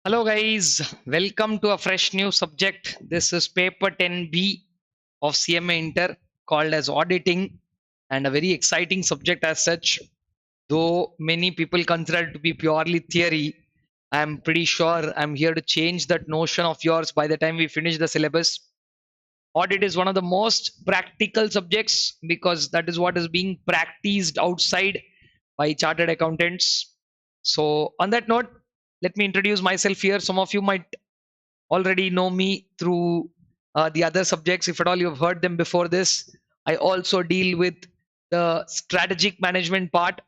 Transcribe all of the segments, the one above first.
Hello guys, welcome to a fresh new subject. This is paper 10B of CMA Inter called as Auditing, and a very exciting subject as such. Though many people consider it to be purely theory, I'm pretty sure I'm here to change that notion of yours by the time we finish the syllabus. Audit is one of the most practical subjects because that is what is being practiced outside by chartered accountants. So, on that note, let me introduce myself here. Some of you might already know me through the other subjects. If at all you've heard them before this, I also deal with the strategic management part,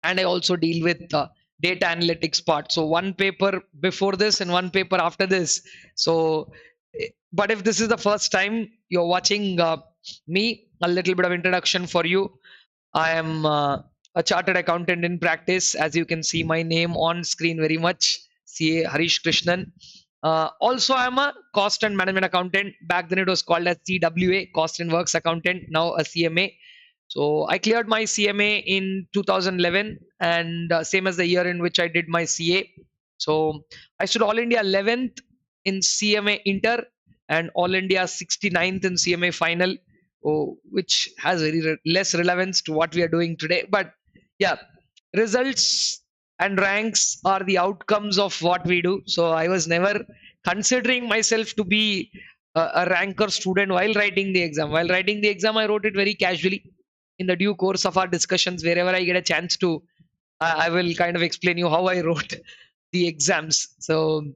and I also deal with data analytics part. So one paper before this and one paper after this. So, but if this is the first time you're watching me, a little bit of introduction for you. I am a chartered accountant in practice. As you can see, my name on screen very much, CA Harish Krishnan. Also, I'm a cost and management accountant. Back then, it was called as CWA, Cost and Works Accountant. Now a CMA. So I cleared my CMA in 2011, and same as the year in which I did my CA. So I stood All India 11th in CMA Inter and All India 69th in CMA Final, which has very less relevance to what we are doing today. But yeah, results and ranks are the outcomes of what we do. So I was never considering myself to be a ranker student while writing the exam. While writing the exam, I wrote it very casually. In the due course of our discussions, wherever I get a chance to, I will kind of explain you how I wrote the exams. So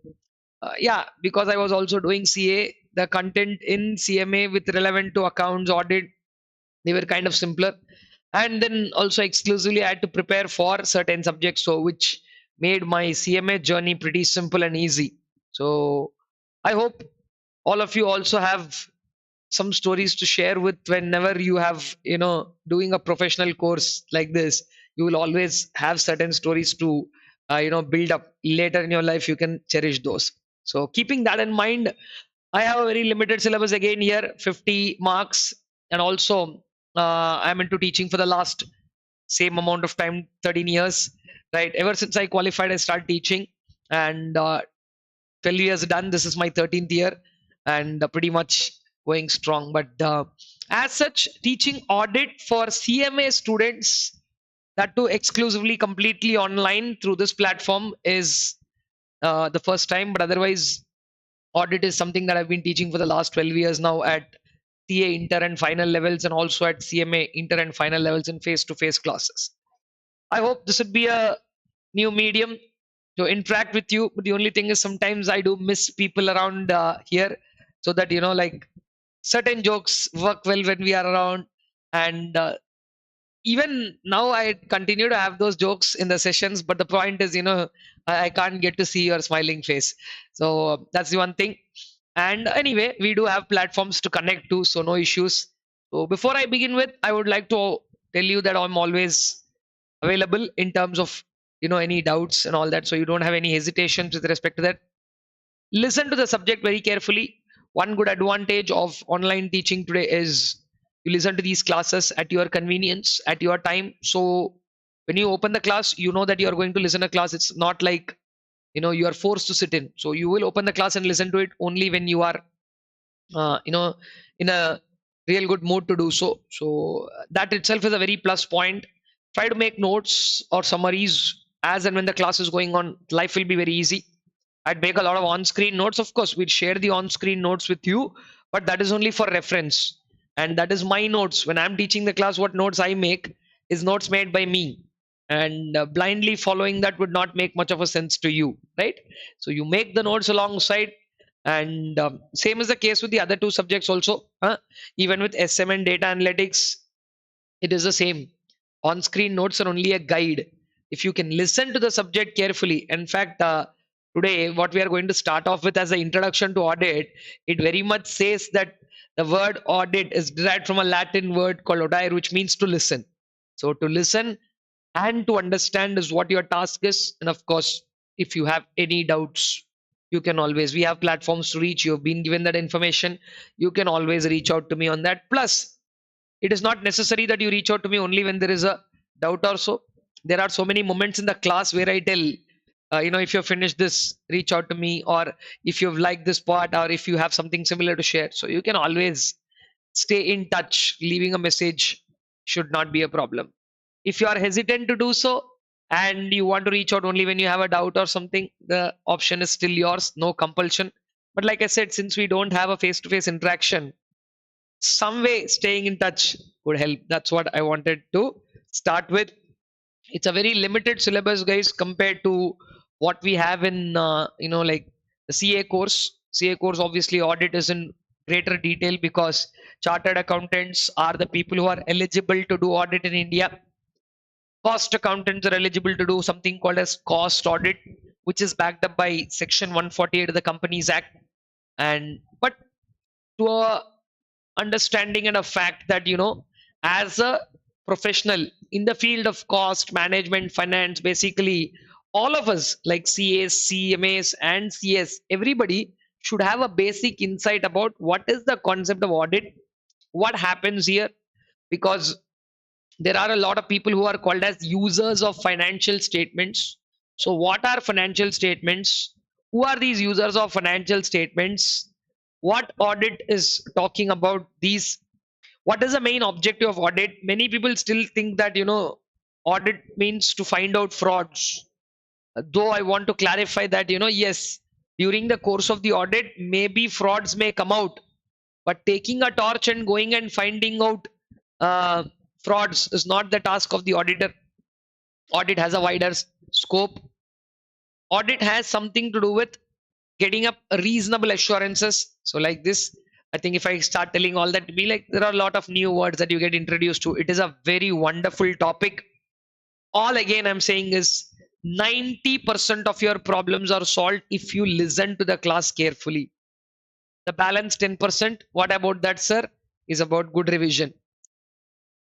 yeah, because I was also doing CA, the content in CMA with relevant to accounts, audit, they were kind of simpler. And then also exclusively I had to prepare for certain subjects, so which made my CMA journey pretty simple and easy. So I hope all of you also have some stories to share with. Whenever you have, doing a professional course like this, you will always have certain stories to build up later in your life. You can cherish those. So keeping that in mind, I have a very limited syllabus again here, 50 marks. And also I'm into teaching for the last same amount of time, 13 years, right? Ever since I qualified, I started teaching, and 12 years done. This is my 13th year, and pretty much going strong. But as such, teaching audit for CMA students, that too exclusively completely online through this platform, is the first time. But otherwise, audit is something that I've been teaching for the last 12 years now at CA inter and final levels, and also at CMA inter and final levels in face to face classes. I hope this would be a new medium to interact with you. But the only thing is, sometimes I do miss people around here, so that, like, certain jokes work well when we are around. And even now, I continue to have those jokes in the sessions. But the point is, I can't get to see your smiling face. So that's the one thing. And anyway, we do have platforms to connect to, so no issues. So before I begin with, I would like to tell you that I'm always available in terms of, any doubts and all that. So you don't have any hesitations with respect to that. Listen to the subject very carefully. One good advantage of online teaching today is you listen to these classes at your convenience, at your time. So when you open the class, you know that you are going to listen to class. It's not like, you are forced to sit in. So you will open the class and listen to it only when you are in a real good mood to do so. So that itself is a very plus point. Try to make notes or summaries as and when the class is going on. Life will be very easy. I'd make a lot of on-screen notes. Of course, we'd share the on-screen notes with you, but that is only for reference. And that is my notes. When I'm teaching the class, what notes I make is notes made by me. And blindly following that would not make much of a sense to you, right? So you make the notes alongside. And same is the case with the other two subjects also. Even with SM and data analytics, it is the same. On-screen notes are only a guide. If you can listen to the subject carefully. In fact, today, what we are going to start off with as an introduction to audit, it very much says that the word audit is derived from a Latin word called audire, which means to listen. So to listen and to understand is what your task is. And of course, if you have any doubts, you can always, we have platforms to reach. You've been given that information. You can always reach out to me on that. Plus, it is not necessary that you reach out to me only when there is a doubt or so. There are so many moments in the class where I tell, if you've finished this, reach out to me, or if you've liked this part, or if you have something similar to share. So you can always stay in touch. Leaving a message should not be a problem. If you are hesitant to do so and you want to reach out only when you have a doubt or something, the option is still yours, no compulsion. But like I said, since we don't have a face to face interaction, some way staying in touch would help. That's what I wanted to start with. It's a very limited syllabus, guys, compared to what we have in like the ca course. Obviously audit is in greater detail because chartered accountants are the people who are eligible to do audit in India. Cost accountants are eligible to do something called as cost audit, which is backed up by section 148 of the Companies Act. And but to a understanding and a fact that, as a professional in the field of cost management, finance, basically all of us like CAs, CMAs and CS, everybody should have a basic insight about what is the concept of audit, what happens here. Because there are a lot of people who are called as users of financial statements. So what are financial statements? Who are these users of financial statements? What audit is talking about these? What is the main objective of audit? Many people still think that, audit means to find out frauds. Though I want to clarify that, yes, during the course of the audit maybe frauds may come out, but taking a torch and going and finding out uh, frauds is not the task of the auditor. Audit has a wider scope. Audit has something to do with getting up reasonable assurances. So like this, I think if I start telling all that, be like, there are a lot of new words that you get introduced to. It is a very wonderful topic. All again I'm saying is 90% of your problems are solved if you listen to the class carefully. The balance 10%, what about that, sir? Is about good revision.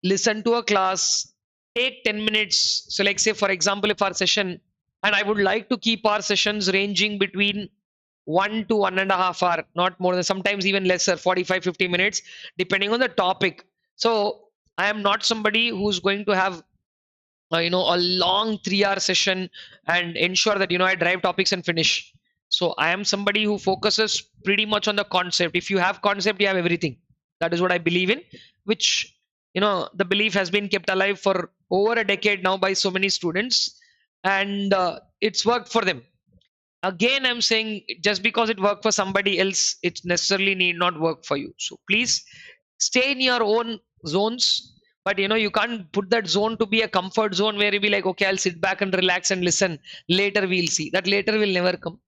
Listen to a class, take 10 minutes. So like say for example, if our session, and I would like to keep our sessions ranging between 1 to 1.5 hours, not more than, sometimes even lesser, 45-50 minutes, depending on the topic. So I am not somebody who's going to have a long 3 hour session and ensure that I drive topics and finish. So I am somebody who focuses pretty much on the concept. If you have concept, you have everything. That is what I believe in, which the belief has been kept alive for over a decade now by so many students, and it's worked for them. Again I'm saying, just because it worked for somebody else, it necessarily need not work for you. So please stay in your own zones. But you can't put that zone to be a comfort zone where you be like, okay, I'll sit back and relax and listen, later we'll see. That later will never come.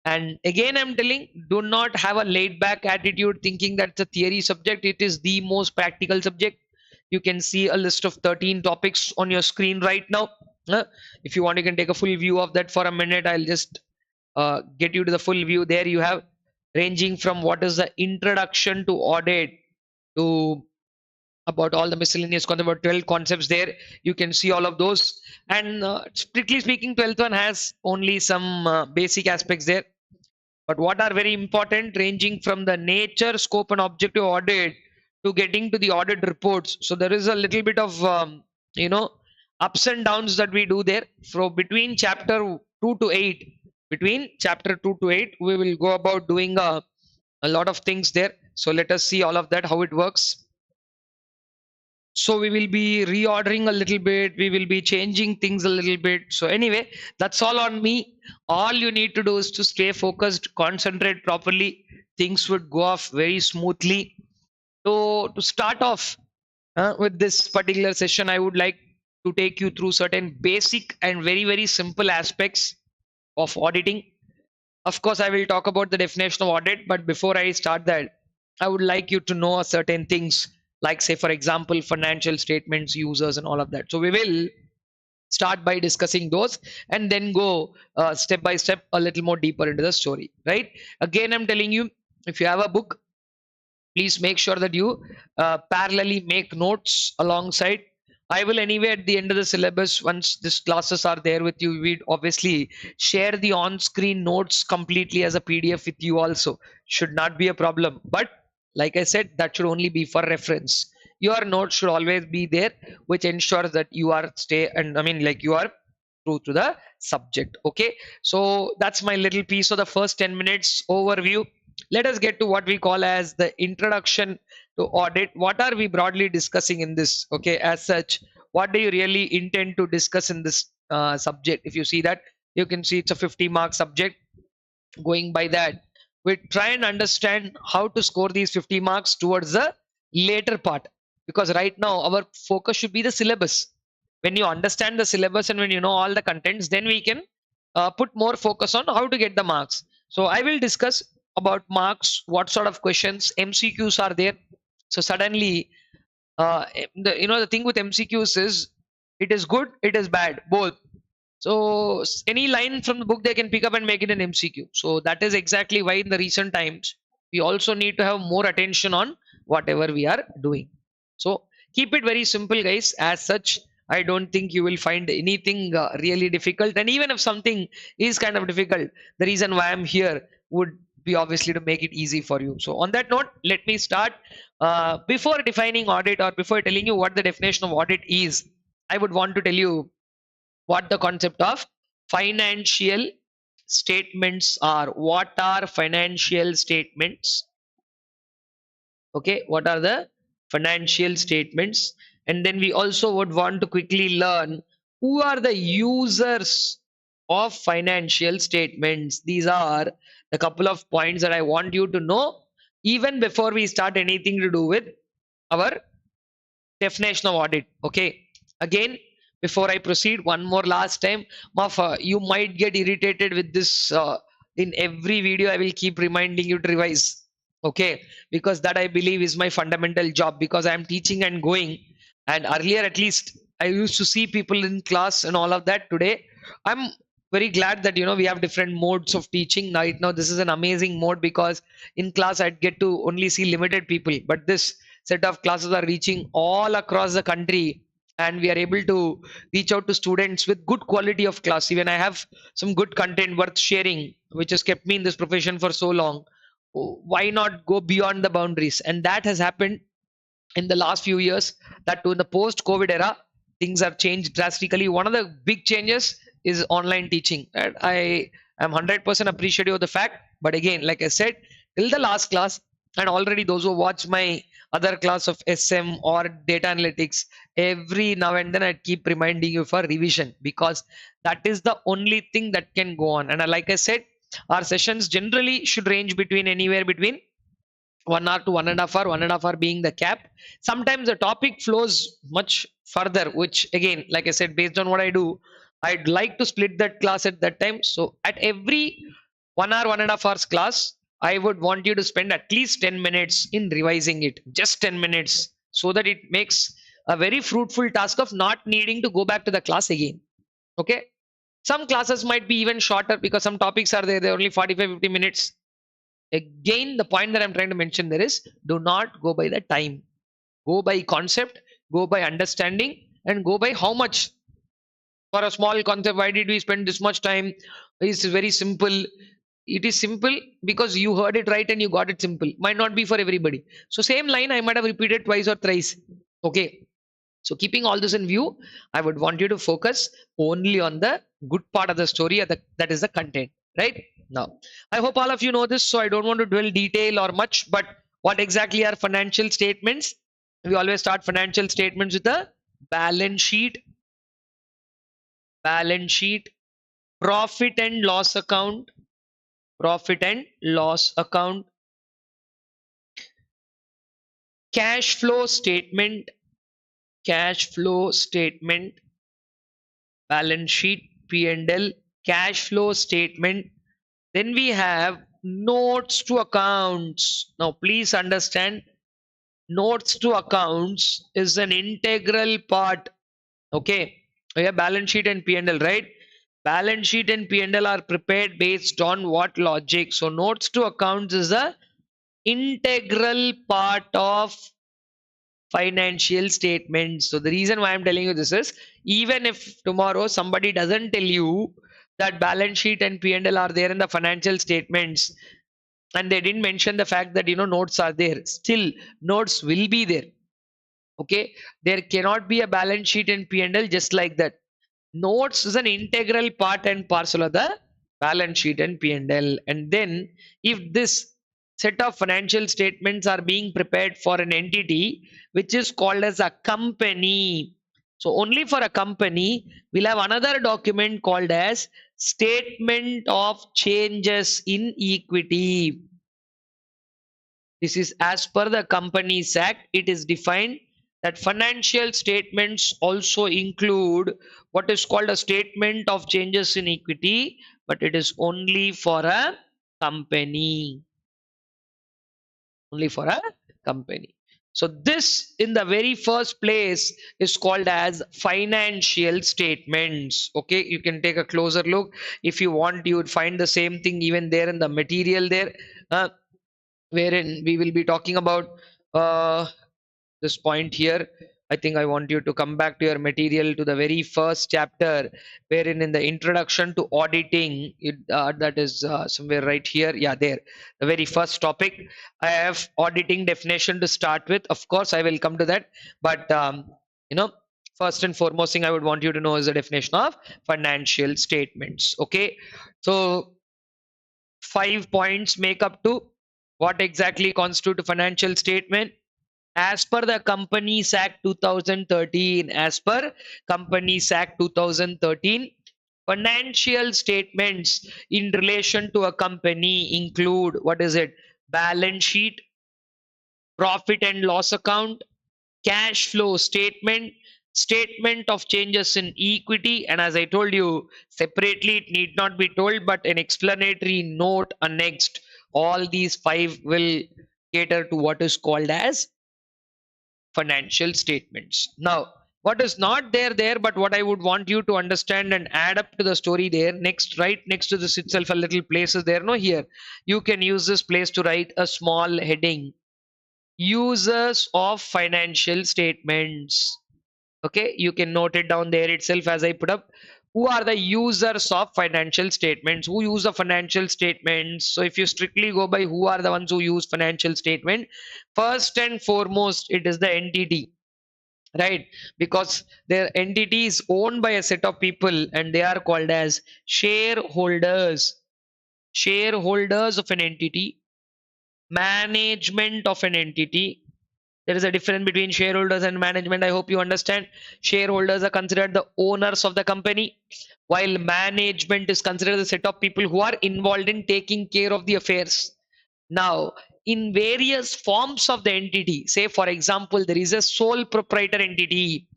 And again I'm telling, do not have a laid back attitude thinking that's a theory subject. It is the most practical subject. You can see a list of 13 topics on your screen right now. If you want, you can take a full view of that for a minute. I'll just get you to the full view. There you have, ranging from what is the introduction to audit to about all the miscellaneous concepts, about 12 concepts there. You can see all of those. And strictly speaking, 12th one has only some basic aspects there. But what are very important, ranging from the nature, scope, and objective audit to getting to the audit reports. So there is a little bit of ups and downs that we do there. From between chapter 2 to 8, between chapter 2 to 8, we will go about doing a lot of things there. So let us see all of that, how it works. So we will be reordering a little bit, we will be changing things a little bit. So anyway, that's all on me. All you need to do is to stay focused, concentrate properly. Things would go off very smoothly. So to start off with this particular session, I would like to take you through certain basic and very, very simple aspects of auditing. Of course, I will talk about the definition of audit, but before I start that, I would like you to know certain things, like say for example, financial statements, users, and all of that. So we will start by discussing those and then go step by step a little more deeper into the story, right? Again, I'm telling you, if you have a book, please make sure that you parallelly make notes alongside. I will anyway at the end of the syllabus, once these classes are there with you, we'd obviously share the on-screen notes completely as a PDF with you also. Should not be a problem. But like I said, that should only be for reference. Your notes should always be there, which ensures that you are you are through to the subject. Okay, so that's my little piece of the first 10 minutes overview. Let us get to what we call as the introduction to audit. What are we broadly discussing in this? Okay, as such, what do you really intend to discuss in this subject? If you see that, you can see it's a 50-mark subject. Going by that, we try and understand how to score these 50 marks towards the later part, because right now our focus should be the syllabus. When you understand the syllabus and when you know all the contents, then we can put more focus on how to get the marks. So I will discuss about marks, what sort of questions, MCQs are there. So suddenly, the thing with MCQs is, it is good, it is bad, both. So any line from the book they can pick up and make it an MCQ. So that is exactly why in the recent times we also need to have more attention on whatever we are doing. So keep it very simple, guys. As such, I don't think you will find anything really difficult. And even if something is kind of difficult, the reason why I'm here would be obviously to make it easy for you. So on that note, let me start. Before defining audit, or before telling you what the definition of audit is, I would want to tell you what the concept of financial statements are. What are financial statements? Okay, what are the financial statements? And then we also would want to quickly learn who are the users of financial statements. These are the couple of points that I want you to know even before we start anything to do with our definition of audit. Okay, again, before I proceed, one more last time, Mafa, you might get irritated with this. In every video I will keep reminding you to revise. Okay, because that I believe is my fundamental job, because I am teaching and going. And earlier, at least, I used to see people in class and all of that. Today I'm very glad that we have different modes of teaching. Right now this is an amazing mode, because in class I'd get to only see limited people, but this set of classes are reaching all across the country, and we are able to reach out to students with good quality of class. Even I have some good content worth sharing, which has kept me in this profession for so long. Why not go beyond the boundaries? And that has happened in the last few years. That too, in the post COVID era, things have changed drastically. One of the big changes is online teaching, and I am 100% appreciative of the fact. But again, like I said, till the last class, and already those who watch my other class of SM or data analytics, every now and then I keep reminding you for revision, because that is the only thing that can go on. And like I said, our sessions generally should range between anywhere between 1 hour to 1.5 hour, 1.5 hour being the cap. Sometimes the topic flows much further, which again, like I said, based on what I do, I'd like to split that class at that time. So at every 1 hour, 1.5 hours class, I would want you to spend at least 10 minutes in revising it, just 10 minutes, so that it makes a very fruitful task of not needing to go back to the class again. Okay. Some classes might be even shorter, because some topics are there, they're only 45-50 minutes. Again, the point that I'm trying to mention there is, do not go by the time, go by concept, go by understanding, and go by how much. For a small concept, why did we spend this much time? It's very simple. It is simple because you heard it right and you got it simple. Might not be for everybody. So same line I might have repeated twice or thrice. Okay, so keeping all this in view, I would want you to focus only on the good part of the story, that is the content. Right now, I hope all of you know this, so I don't want to dwell detail or much. But what exactly are financial statements? We always start financial statements with a balance sheet, profit and loss account, profit and loss account, cash flow statement, balance sheet, P&L, cash flow statement. Then we have notes to accounts. Now please understand, notes to accounts is an integral part. Okay, we have balance sheet and P&L, right? Balance sheet and P&L are prepared based on what logic? So notes to accounts is a integral part of financial statements. So the reason why I'm telling you this is, even if tomorrow somebody doesn't tell you that balance sheet and P&L are there in the financial statements, and they didn't mention the fact that notes are there, still notes will be there. Okay, there cannot be a balance sheet and P&L just like that. Notes is an integral part and parcel of the balance sheet and P&L. And then if this set of financial statements are being prepared for an entity which is called as a company. So only for a company, we'll have another document called as statement of changes in equity. This is as per the Companies Act. It is defined that financial statements also include what is called a statement of changes in equity, but it is only for a company. Only for a company. So this in the very first place is called as financial statements. Okay, you can take a closer look. If you want, you would find the same thing even there in the material there. Wherein we will be talking about uh, this point here. I think I want you to come back to your material to the very first chapter, wherein in the introduction to auditing, that is somewhere right here. Yeah, there. The very first topic. I have auditing definition to start with. Of course, I will come to that. But, you know, first and foremost thing I would want you to know is the definition of financial statements. Okay. So, 5 points make up to what exactly constitute a financial statement as per the Companies Act 2013. As per Companies Act 2013, financial statements in relation to a company include, what is it? Balance sheet, profit and loss account, cash flow statement, statement of changes in equity, and as I told you, separately it need not be told, but an explanatory note annexed. All these five will cater to what is called as financial statements. Now, what is not there, but what I would want you to understand and add up to the story there, next, right next to this itself, a little place is there. No, here you can use this place to write a small heading: users of financial statements. Okay, you can note it down there itself as I put up. Who are the users of financial statements? Who use the financial statements? So if you strictly go by who are the ones who use financial statement, first and foremost it is the entity, right? Because their entity is owned by a set of people and they are called as shareholders. Shareholders of an entity, management of an entity. There is a difference between shareholders and management. I hope you understand. Shareholders are considered the owners of the company, while management is considered the set of people who are involved in taking care of the affairs. Now, in various forms of the entity, say for example, there is a sole proprietor entity.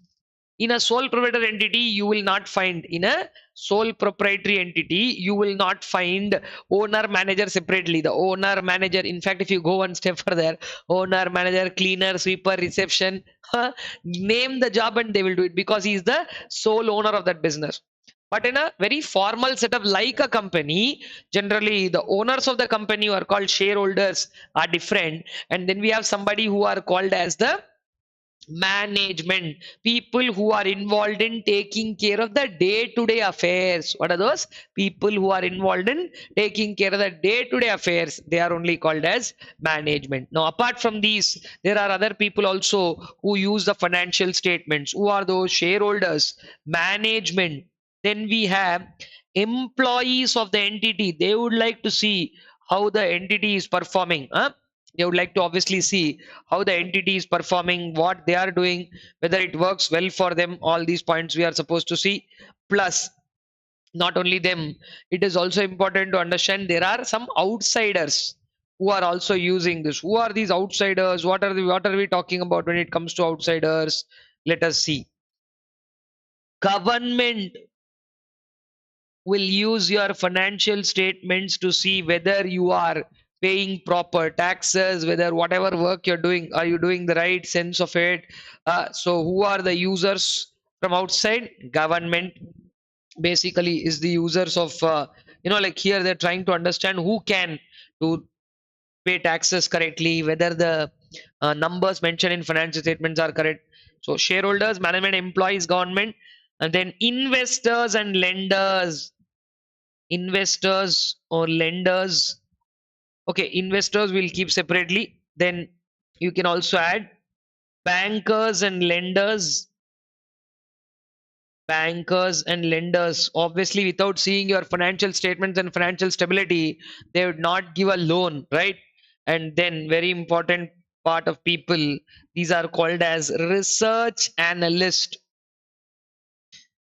In a sole proprietor entity, you will not find, in a sole proprietary entity, you will not find owner manager separately. The owner manager, in fact, if you go one step further, owner manager, cleaner, sweeper, reception, name the job and they will do it because he is the sole owner of that business. But in a very formal setup like a company, generally the owners of the company who are called shareholders are different. And then we have somebody who are called as the management, people who are involved in taking care of the day-to-day affairs. What are those? People who are involved in taking care of the day-to-day affairs, they are only called as management. Now apart from these, there are other people also who use the financial statements. Who are those? Shareholders, management. Then we have employees of the entity. They would like to see how the entity is performing, they would like to obviously see how the entity is performing, what they are doing, whether it works well for them. All these points we are supposed to see. Plus, not only them, it is also important to understand there are some outsiders who are also using this. Who are these outsiders? What are we talking about when it comes to outsiders? Let us see. Government will use your financial statements to see whether you are paying proper taxes, whether whatever work you're doing, are you doing the right sense of it. So who are the users from outside? Government basically is the users of, like here they're trying to understand who can to pay taxes correctly, whether the numbers mentioned in financial statements are correct. So shareholders, management, employees, government, and then investors and lenders. Investors or lenders. Okay, investors will keep separately. Then you can also add bankers and lenders. bankers and lenders, obviously without seeing your financial statements and financial stability, they would not give a loan, right? And then very important part of people, these are called as research analyst.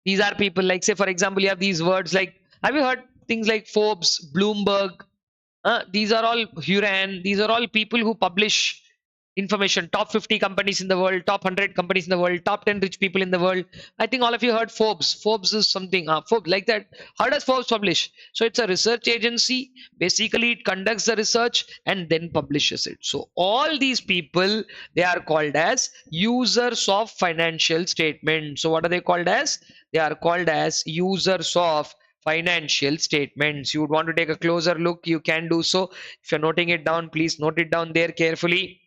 These are people like, say for example, you have these words like, have you heard things like Forbes, Bloomberg? These are all Huron. These are all people who publish information. Top 50 companies in the world, top 100 companies in the world, top 10 rich people in the world. I think all of you heard Forbes. Forbes is something. Forbes like that. How does Forbes publish? So it's a research agency. Basically, it conducts the research and then publishes it. So all these people, they are called as users of financial statements. So what are they called as? They are called as users of financial statements. You would want to take a closer look, you can do so. If you're noting it down, please note it down there carefully.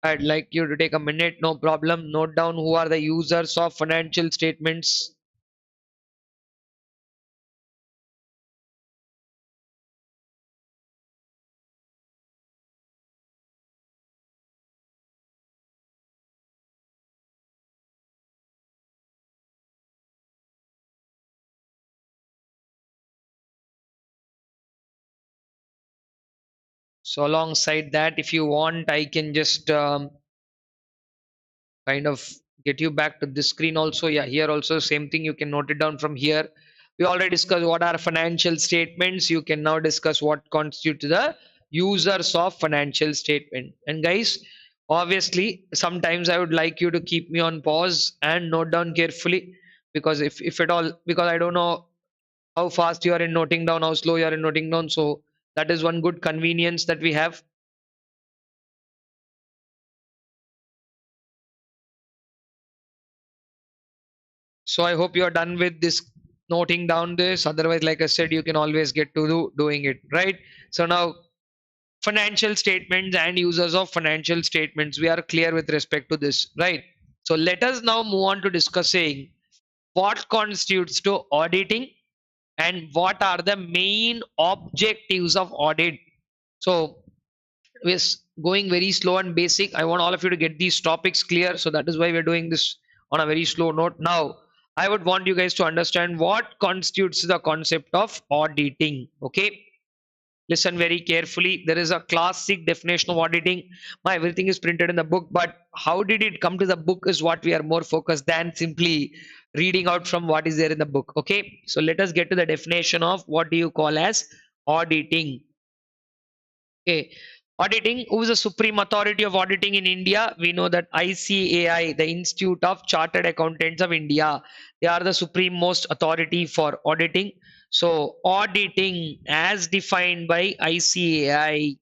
I'd like you to take a minute, no problem. Note down who are the users of financial statements. So alongside that, if you want, I can just kind of get you back to this screen also. Yeah, here also same thing, you can note it down from here. We already discussed what are financial statements. You can now discuss what constitutes the users of financial statement. And guys, obviously sometimes I would like you to keep me on pause and note down carefully, because if at all, because I don't know how fast you are in noting down, how slow you are in noting down. So that is one good convenience that we have. So I hope you're done with this noting down this. Otherwise, like I said, you can always get to doing it, right? So now financial statements and users of financial statements, we are clear with respect to this, right? So let us now move on to discussing what constitutes to auditing and what are the main objectives of audit. So we're going very slow and basic. I want all of you to get these topics clear. So that is why we're doing this on a very slow note. Now, I would want you guys to understand what constitutes the concept of auditing. Okay. Listen very carefully. There is a classic definition of auditing. My everything is printed in the book, but how did it come to the book is what we are more focused than simply reading out from what is there in the book. Okay. So let us get to the definition of what do you call as auditing. Okay. Auditing, who is the supreme authority of auditing in India? We know that ICAI, the Institute of Chartered Accountants of India, they are the supreme most authority for auditing. So, auditing as defined by ICAI,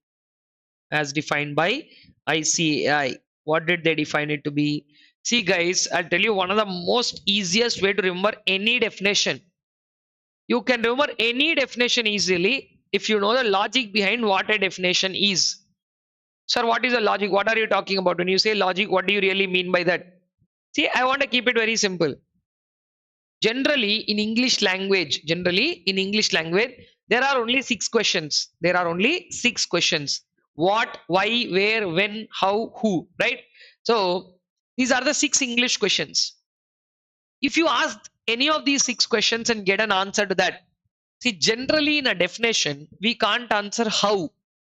as defined by ICAI. What did they define it to be? See, guys, I'll tell you one of the most easiest way to remember any definition. You can remember any definition easily if you know the logic behind what a definition is. Sir, what is the logic? What are you talking about? When you say logic, what do you really mean by that? See, I want to keep it very simple. Generally in English language, there are only six questions. There are only six questions. What, why, where, when, how, who, right? So these are the six English questions. If you ask any of these six questions and get an answer to that, see, generally in a definition, we can't answer how,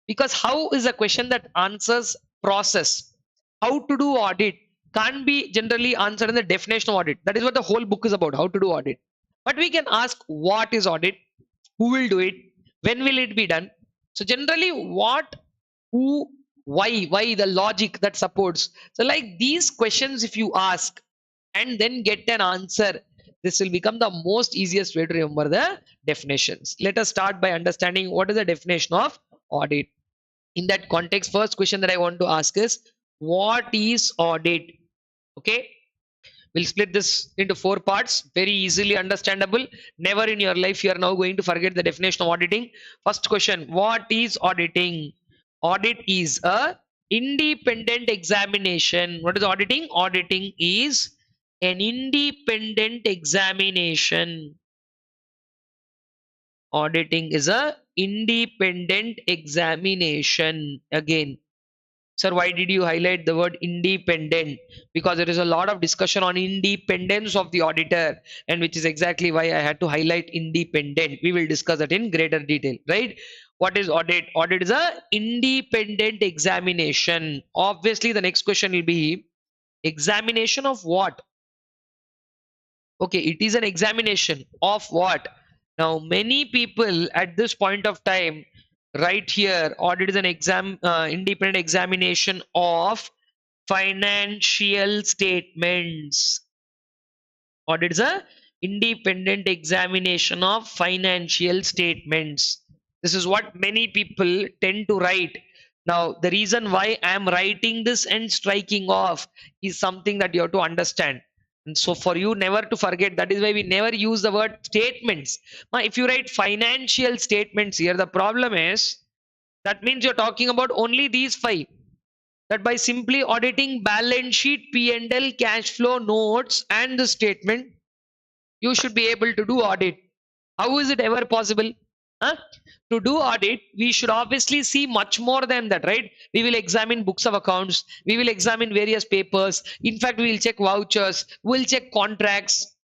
because how is a question that answers process. How to do audit can't be generally answered in the definition of audit. That is what the whole book is about, how to do audit. But we can ask what is audit, who will do it, when will it be done. So generally what, who, why the logic that supports. So like these questions, if you ask and then get an answer, this will become the most easiest way to remember the definitions. Let us start by understanding what is the definition of audit. In that context, first question that I want to ask is, what is audit? Okay, we'll split this into four parts, very easily understandable. Never in your life you are now going to forget the definition of auditing. First question, what is auditing? Audit is a independent examination. What is auditing? Auditing is an independent examination. Auditing is a independent examination. Again, Sir, why did you highlight the word independent? Because there is a lot of discussion on independence of the auditor, and which is exactly why I had to highlight independent. We will discuss that in greater detail, right? What is audit? Audit is a independent examination. Obviously, the next question will be examination of what? Okay, it is an examination of what? Now, many people at this point of time, right here, audit is an independent examination of financial statements. Audit is a independent examination of financial statements. This is what many people tend to write. Now, the reason why I am writing this and striking off is something that you have to understand. And so, for you never to forget, that is why we never use the word statements. Now, if you write financial statements here, the problem is that means you're talking about only these five, that by simply auditing balance sheet, P&L, cash flow notes and the statement, you should be able to do audit. How is it ever possible? Huh? To do audit, we should obviously see much more than that, right? We will examine books of accounts, we will examine various papers. In fact, we will check vouchers, we'll check contracts.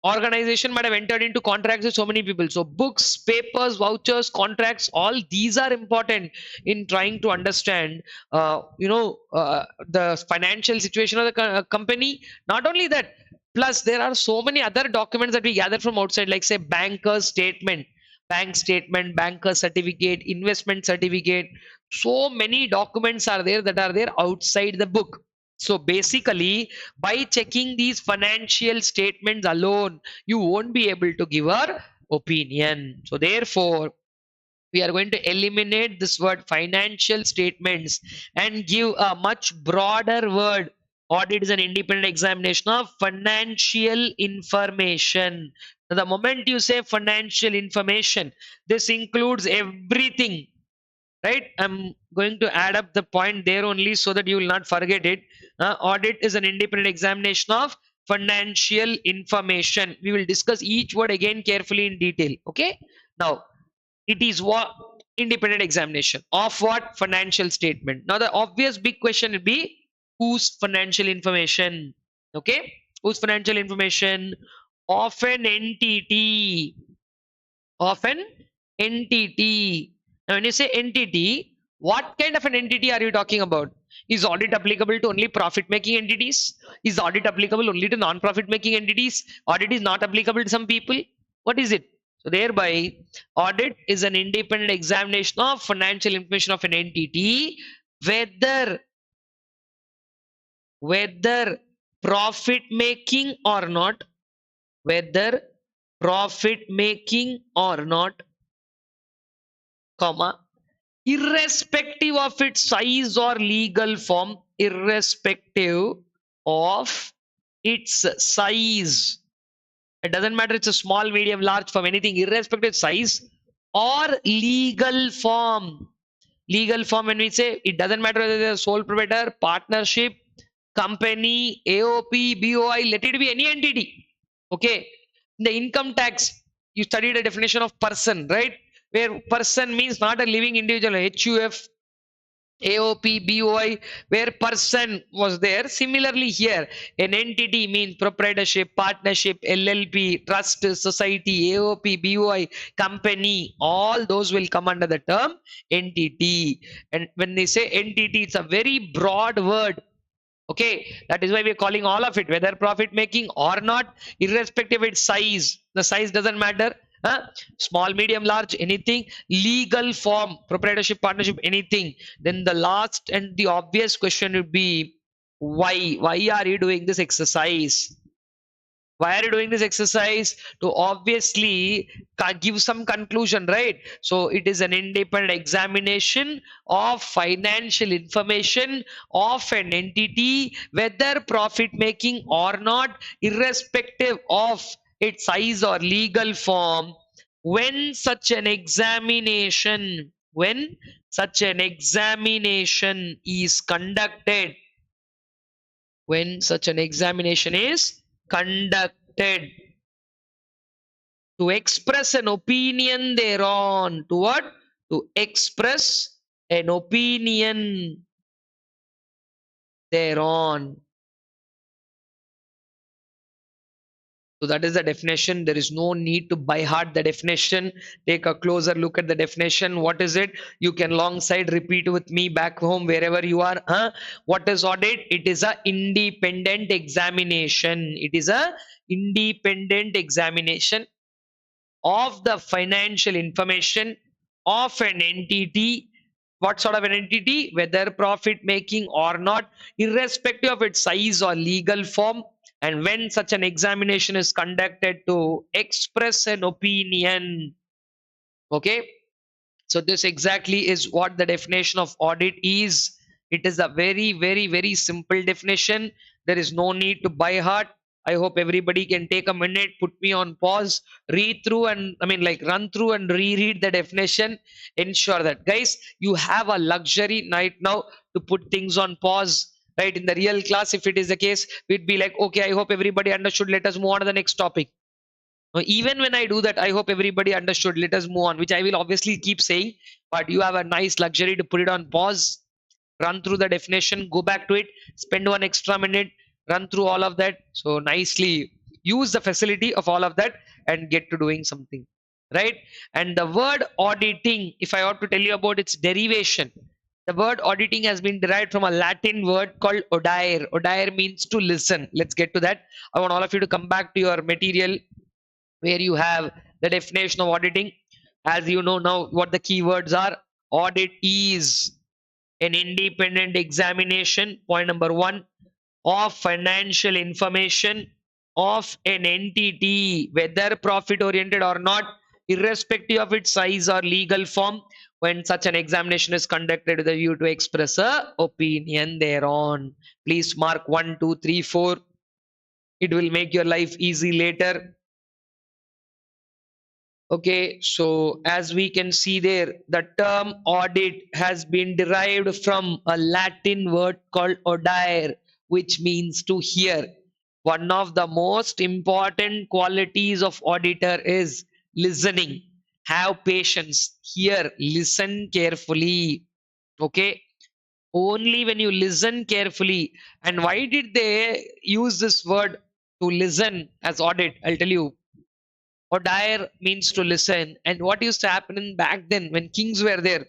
Organization might have entered into contracts with so many people, so books, papers, vouchers, contracts, all these are important in trying to understand the financial situation of the company. Not only that, plus there are so many other documents that we gather from outside, like say banker's statement, bank statement, banker certificate, investment certificate. So many documents are there that are there outside the book. So basically, by checking these financial statements alone, you won't be able to give our opinion. So therefore, we are going to eliminate this word financial statements and give a much broader word. Audit is an independent examination of financial information. Now, the moment you say financial information, this includes everything, right? I'm going to add up the point there only so that you will not forget it. Audit is an independent examination of financial information. We will discuss each word again carefully in detail. Okay, now it is what? Independent examination of what? Financial statement. Now the obvious big question will be, whose financial information? Okay, whose financial information? Of an entity. Of an entity. Now, when you say entity, what kind of an entity are you talking about? Is audit applicable to only profit making entities? Is audit applicable only to non profit making entities? Audit is not applicable to some people? What is it? So, thereby, audit is an independent examination of financial information of an entity, whether whether profit making or not, whether profit making or not, comma, irrespective of its size or legal form, irrespective of its size. It doesn't matter, it's a small, medium, large form, anything, irrespective of size or legal form. Legal form, when we say, it doesn't matter whether it's a sole proprietor, partnership, company, AOP, BOI, let it be any entity. Okay. In the income tax, you studied a definition of person, right? Where person means not a living individual, HUF, AOP, BOI, where person was there. Similarly, here, an entity means proprietorship, partnership, LLP, trust, society, AOP, BOI, company, all those will come under the term entity. And when they say entity, it's a very broad word. Okay, that is why we're calling all of it, whether profit making or not, irrespective of its size. The size doesn't matter. Small, medium, large, anything, legal form, proprietorship, partnership, anything. Then the last and the obvious question would be, why are you doing this exercise? Why are you doing this exercise? To obviously give some conclusion, right? So it is an independent examination of financial information of an entity, whether profit making or not, irrespective of its size or legal form. When such an examination is conducted, when such an examination is conducted, to express an opinion thereon. To what? To express an opinion thereon. So that is the definition. There is no need to by heart the definition. Take a closer look at the definition. What is it? You can alongside repeat with me back home wherever you are. What is audit? It is a independent examination. It is a independent examination of the financial information of an entity. What sort of an entity? Whether profit making or not, irrespective of its size or legal form. And when such an examination is conducted to express an opinion. Okay, so this exactly is what the definition of audit is. It is a very, very, very simple definition. There is no need to by heart. I hope everybody can take a minute, put me on pause, read through, and I mean, like, run through and reread the definition. Ensure that, guys, you have a luxury right now to put things on pause. Right, in the real class, if it is the case, we'd be like, okay, I hope everybody understood. Let us move on to the next topic. Even when I do that, I hope everybody understood. Let us move on, which I will obviously keep saying, but you have a nice luxury to put it on pause, run through the definition, go back to it, spend 1 extra minute, run through all of that. So nicely use the facility of all of that and get to doing something, right? And the word auditing, if I ought to tell you about its derivation, the word auditing has been derived from a Latin word called audire. Audire means to listen. Let's get to that. I want all of you to come back to your material where you have the definition of auditing. As you know now what the keywords are. Audit is an independent examination, point number one, of financial information of an entity, whether profit oriented or not, irrespective of its size or legal form, when such an examination is conducted with a view to express a opinion thereon. Please mark 1, 2, 3, 4. It will make your life easy later. Okay, so as we can see there, the term audit has been derived from a Latin word called audire, which means to hear. One of the most important qualities of auditor is listening. Have patience. Hear, listen carefully. Okay, only when you listen carefully. And why did they use this word to listen as audit? I'll tell you. Odair means to listen. And what used to happen in back then when kings were there?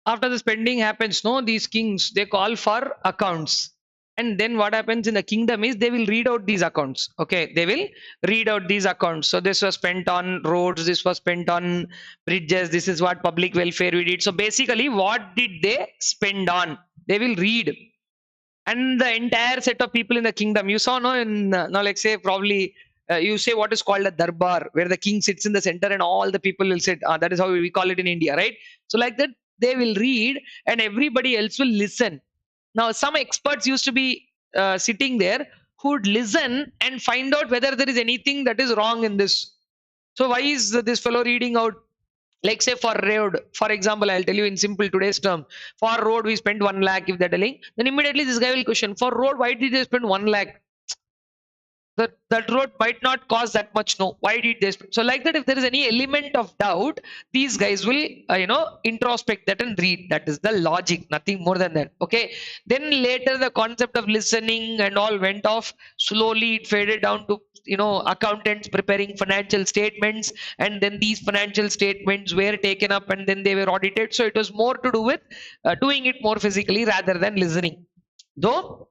After the spending happens, no, these kings they call for accounts. And then what happens in the kingdom is they will read out these accounts. Okay, they will read out these accounts. So this was spent on roads, this was spent on bridges, this is what public welfare we did. So basically, what did they spend on? They will read. And the entire set of people in the kingdom, you saw, no, in now, like, say, probably you say what is called a darbar, where the king sits in the center and all the people will sit. That is how we call it in India, right? So like that, they will read and everybody else will listen. Now some experts used to be sitting there who would listen and find out whether there is anything that is wrong in this. So why is this fellow reading out? Like, say, for road, for example, I'll tell you in simple today's term. For road we spend 1 lakh, if they're telling, then immediately this guy will question, for road why did they spend 1 lakh? That road might not cost that much. No, why did they spend? So like that, if there is any element of doubt, these guys will introspect that and read. That is the logic, nothing more than that. Okay, then later the concept of listening and all went off. Slowly it faded down to accountants preparing financial statements, and then these financial statements were taken up and then they were audited. So it was more to do with doing it more physically rather than listening, though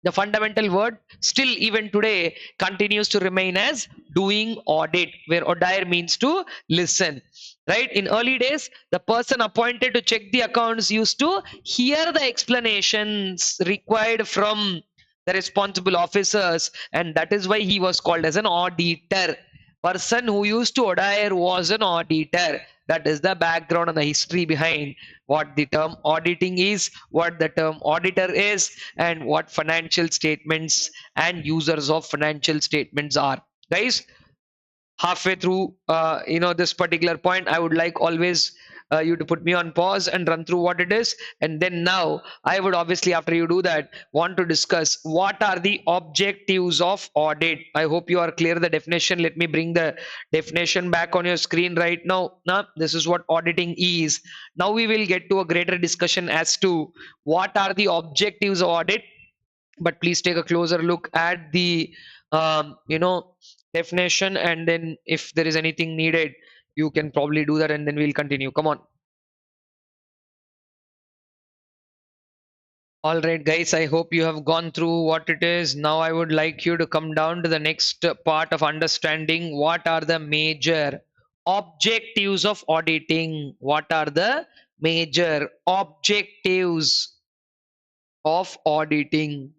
the fundamental word still even today continues to remain as doing audit, where audire means to listen. Right, in early days the person appointed to check the accounts used to hear the explanations required from the responsible officers, and that is why he was called as an auditor. Person who used to audire was an auditor. That is the background and the history behind what the term auditing is, what the term auditor is, and what financial statements and users of financial statements are. Guys, halfway through this particular point, I would like always you to put me on pause and run through what it is. And then now I would obviously, after you do that, want to discuss what are the objectives of audit. I hope you are clear the definition. Let me bring the definition back on your screen right now. Now, this is what auditing is. Now we will get to a greater discussion as to what are the objectives of audit. But please take a closer look at the definition, and then if there is anything needed, you can probably do that, and then we'll continue. Come on. All right, guys, I hope you have gone through what it is. Now I would like you to come down to the next part of understanding what are the major objectives of auditing. What are the major objectives of auditing?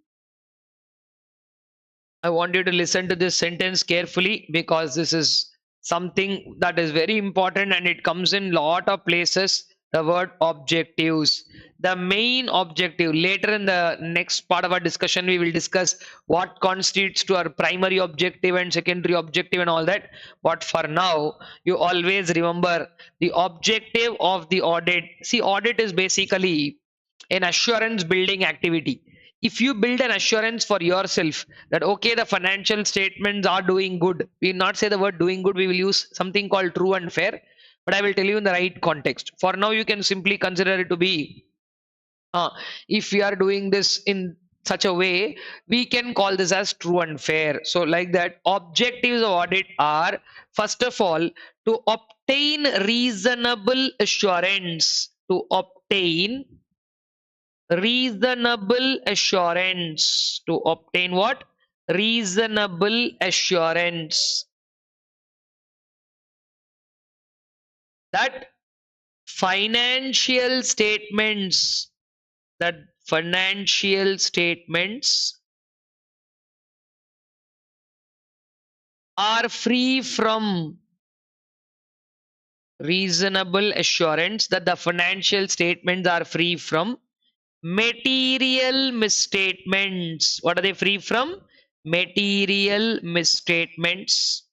I want you to listen to this sentence carefully, because this is something that is very important and it comes in lot of places. The word objectives. The main objective. Later in the next part of our discussion, we will discuss what constitutes to our primary objective and secondary objective and all that. But for now, you always remember the objective of the audit. See, audit is basically an assurance building activity. If you build an assurance for yourself that okay, the financial statements are doing good, we will not say the word doing good, we will use something called true and fair, but I will tell you in the right context. For now, you can simply consider it to be if we are doing this in such a way, we can call this as true and fair. So like that, objectives of audit are, first of all, to obtain reasonable assurance. To obtain reasonable assurance. To obtain what? Reasonable assurance that financial statements, that financial statements are free from, reasonable assurance that the financial statements are free from material misstatements. What are they free from? Material misstatements.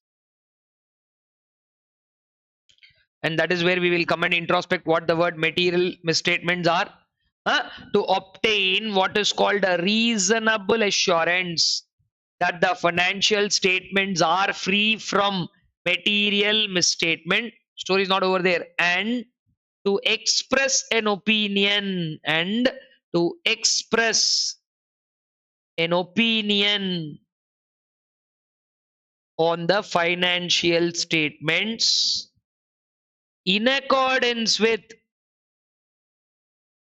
And that is where we will come and introspect what the word material misstatements are. To obtain what is called a reasonable assurance that the financial statements are free from material misstatement. Story is not over there. And to express an opinion, and to express an opinion on the financial statements in accordance with,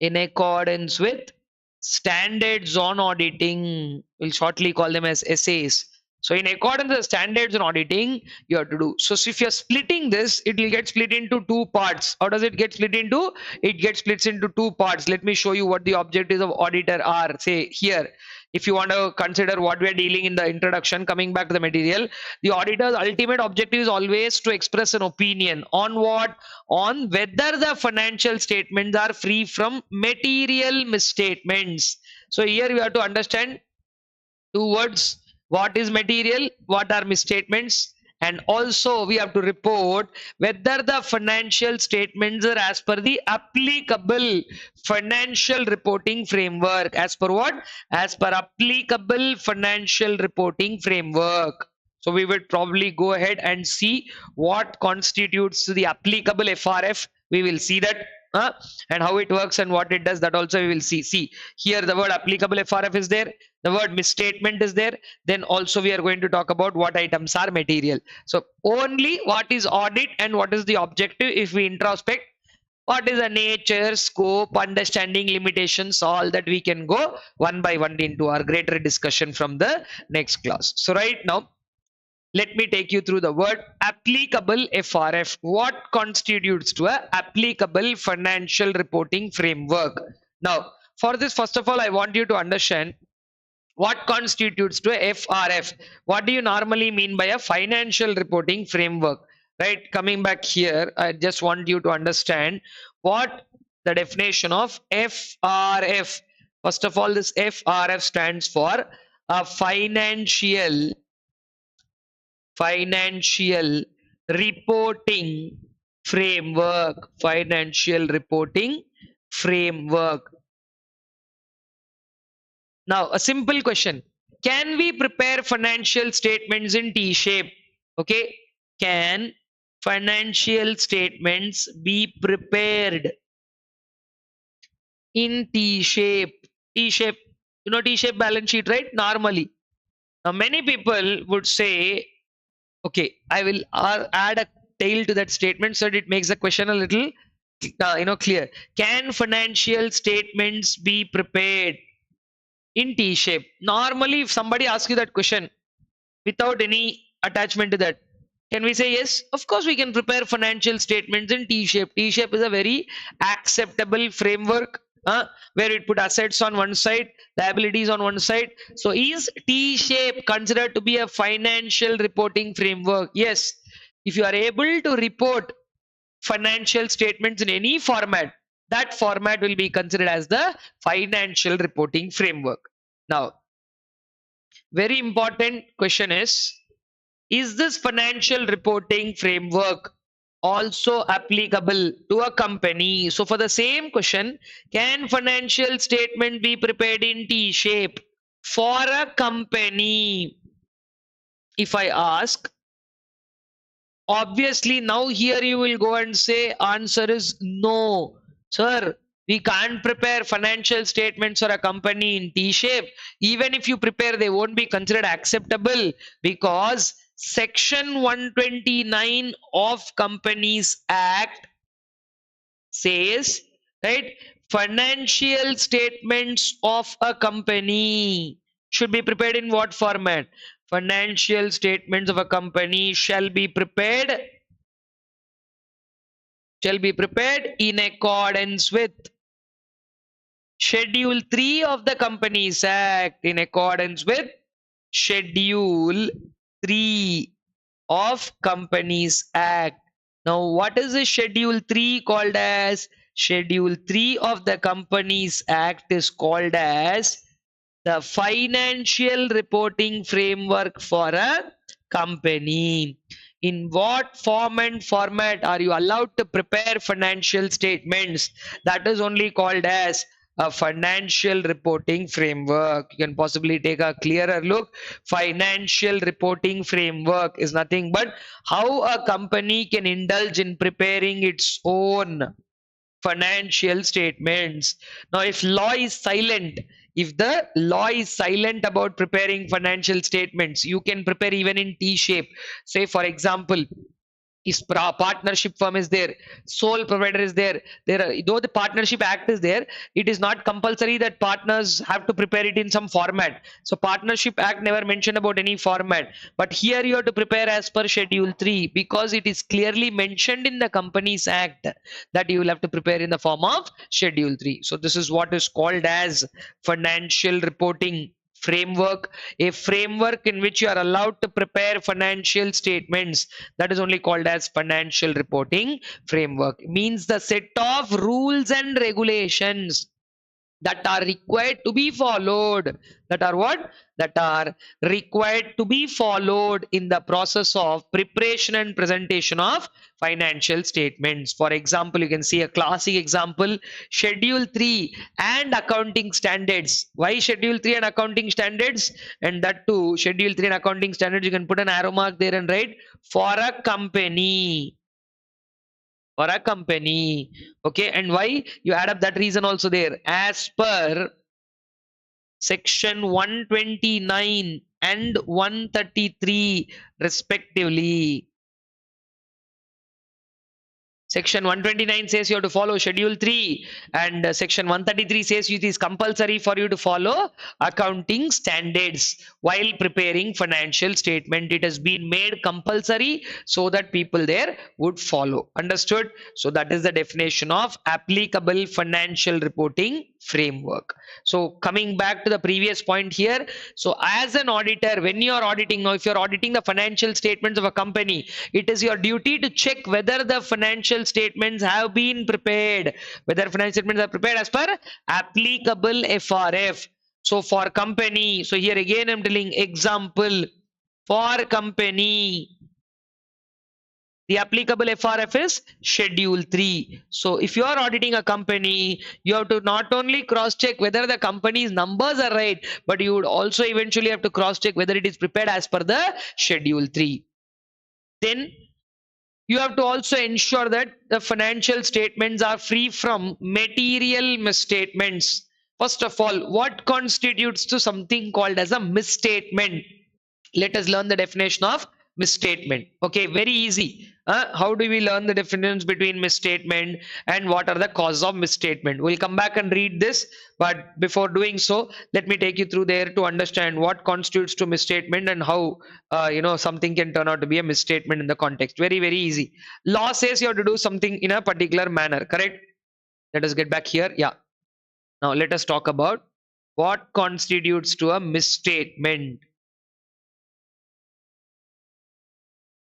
in accordance with standards on auditing. We'll shortly call them as essays. So in accordance with the standards on auditing, you have to do. So if you're splitting this, it will get split into two parts. How does it get split into? It gets split into two parts. Let me show you what the objectives of auditor are. Say here, if you want to consider what we are dealing in the introduction, coming back to the material, the auditor's ultimate objective is always to express an opinion on what? On whether the financial statements are free from material misstatements. So here you have to understand two words: what is material, what are misstatements, and also we have to report whether the financial statements are as per the applicable financial reporting framework. As per what? As per applicable financial reporting framework. So we would probably go ahead and see what constitutes the applicable FRF. We will see that and how it works and what it does. That also we will see. See here, the word applicable FRF is there, the word misstatement is there. Then also we are going to talk about what items are material. So only what is audit and what is the objective. If we introspect, what is the nature, scope, understanding, limitations, all that we can go one by one into our greater discussion from the next class. So right now, let me take you through the word applicable FRF. What constitutes to a applicable financial reporting framework? Now, for this, first of all, I want you to understand what constitutes to a FRF. What do you normally mean by a financial reporting framework? Right, coming back here, I just want you to understand what the definition of FRF. First of all, this FRF stands for a financial reporting framework. Financial reporting framework. Now, a simple question. Can we prepare financial statements in T shape? Okay. Can financial statements be prepared in T shape? T shape. You know T shape balance sheet, right? Normally. Now, many people would say, okay, I will add a tail to that statement so that it makes the question a little clear. Can financial statements be prepared in T shape? Normally, if somebody asks you that question without any attachment to that, can we say yes? Of course, we can prepare financial statements in T shape. T shape is a very acceptable framework where it put assets on one side, liabilities on one side. So, is T shape considered to be a financial reporting framework? Yes. If you are able to report financial statements in any format, that format will be considered as the financial reporting framework. Now, very important question is this financial reporting framework also applicable to a company? So for the same question, can financial statement be prepared in T shape for a company? If I ask, obviously now here you will go and say answer is no. Sir, we can't prepare financial statements for a company in T shape. Even if you prepare, they won't be considered acceptable because section 129 of Companies Act says, right, financial statements of a company should be prepared in what format? Financial statements of a company shall be prepared in accordance with Schedule 3 of the Companies Act, in accordance with Schedule 3 of Companies Act. Now, what is the Schedule 3 called as? Schedule 3 of the Companies Act is called as the financial reporting framework for a company. In what form and format are you allowed to prepare financial statements? That is only called as a financial reporting framework. You can possibly take a clearer look. Financial reporting framework is nothing but how a company can indulge in preparing its own financial statements. Now, if the law is silent about preparing financial statements, you can prepare even in T shape. Say, for example, is partnership firm is there, sole provider is there, though the partnership act is there, it is not compulsory that partners have to prepare it in some format. So partnership act never mentioned about any format, but here you have to prepare as per Schedule 3 because it is clearly mentioned in the Companies Act that you will have to prepare in the form of Schedule 3. So this is what is called as financial reporting framework, a framework in which you are allowed to prepare financial statements. That is only called as financial reporting framework. It means the set of rules and regulations that are required to be followed, that are what, that are required to be followed in the process of preparation and presentation of financial statements. For example, you can see a classic example, Schedule 3 and accounting standards. Why Schedule 3 and accounting standards? And that too, Schedule 3 and accounting standards, you can put an arrow mark there and write for a company, for a company. Okay, and why you add up that reason also there, as per section 129 and 133 respectively. Section 129 says you have to follow Schedule 3 and Section 133 says it is compulsory for you to follow accounting standards while preparing financial statement. It has been made compulsory so that people there would follow. Understood? So that is the definition of applicable financial reporting framework. So coming back to the previous point here. So as an auditor, when you are auditing, now if you are auditing the financial statements of a company, it is your duty to check whether the financial statements have been prepared, whether financial statements are prepared as per applicable FRF. So for company, so here again I'm telling example, for company, The applicable FRF is Schedule 3. So if you are auditing a company, you have to not only cross check whether the company's numbers are right, but you would also eventually have to cross check whether it is prepared as per the Schedule 3. Then you have to also ensure that the financial statements are free from material misstatements. First of all, what constitutes to something called as a misstatement? Let us learn the definition of misstatement. Okay, very easy. How do we learn the difference between misstatement and what are the causes of misstatement? We'll come back and read this, but before doing so, let me take you through there to understand what constitutes to misstatement and how something can turn out to be a misstatement in the context. Very, very easy. Law says you have to do something in a particular manner, correct? Let us get back here. Yeah. Now let us talk about what constitutes to a misstatement.